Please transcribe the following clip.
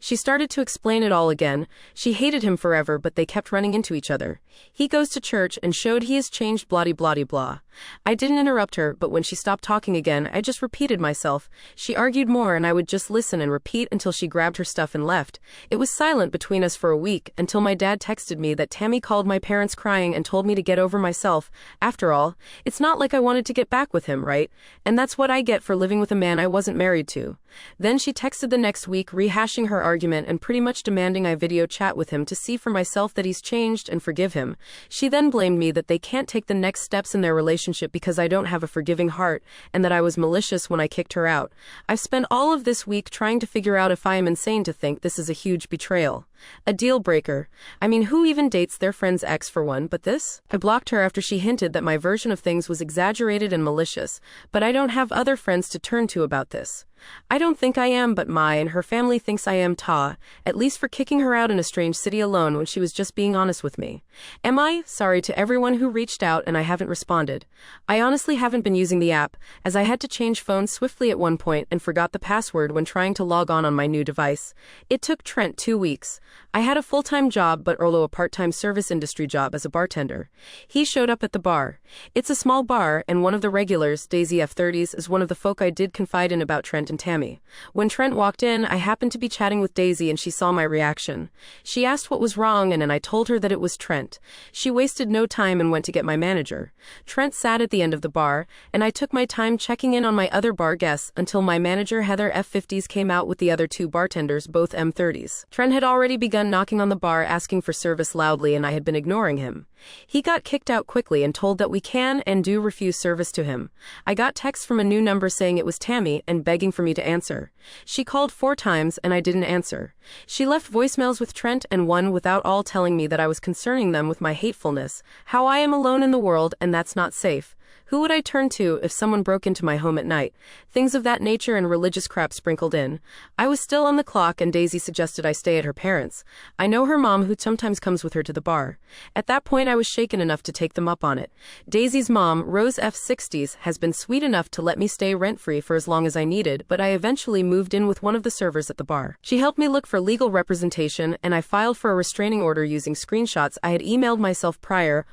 She started to explain it all again. She hated him forever, but they kept running into each other. He goes to church and showed he has changed blah blah blah. I didn't interrupt her, but when she stopped talking again, I just repeated myself. She argued more and I would just listen and repeat until she grabbed her stuff and left. It was silent between us for a week until my dad texted me that Tammy called my parents crying and told me to get over myself. After all, it's not like I wanted to get back with him, right? And that's what I get for living with a man I wasn't married to. Then she texted the next week rehashing her argument and pretty much demanding I video chat with him to see for myself that he's changed and forgive him. She then blamed me that they can't take the next steps in their relationship because I don't have a forgiving heart and that I was malicious when I kicked her out. I've spent all of this week trying to figure out if I am insane to think this is a huge betrayal. A deal breaker. I mean, who even dates their friend's ex for one, but this? I blocked her after she hinted that my version of things was exaggerated and malicious, but I don't have other friends to turn to about this. I don't think I am, but Mai and her family thinks I am at least for kicking her out in a strange city alone when she was just being honest with me. Am I? Sorry to everyone who reached out and I haven't responded. I honestly haven't been using the app, as I had to change phones swiftly at one point and forgot the password when trying to log on my new device. It took Trent 2 weeks. I had a full-time job but Orlo a part-time service industry job as a bartender. He showed up at the bar. It's a small bar and one of the regulars, Daisy F30s, is one of the folk I did confide in about Trent and Tammy. When Trent walked in, I happened to be chatting with Daisy and she saw my reaction. She asked what was wrong and then I told her that it was Trent. She wasted no time and went to get my manager. Trent sat at the end of the bar and I took my time checking in on my other bar guests until my manager Heather F50s came out with the other 2 bartenders, both M30s. Trent had already begun knocking on the bar asking for service loudly and I had been ignoring him. He got kicked out quickly and told that we can and do refuse service to him. I got text from a new number saying it was Tammy and begging for me to answer. She called 4 times and I didn't answer. She left voicemails with Trent and one without all telling me that I was concerning them with my hatefulness, how I am alone in the world and that's not safe. Who would I turn to if someone broke into my home at night? Things of that nature and religious crap sprinkled in. I was still on the clock and Daisy suggested I stay at her parents'. I know her mom who sometimes comes with her to the bar. At that point I was shaken enough to take them up on it. Daisy's mom, Rose F60s, has been sweet enough to let me stay rent-free for as long as I needed, but I eventually moved in with one of the servers at the bar. She helped me look for legal representation and I filed for a restraining order using screenshots I had emailed myself prior,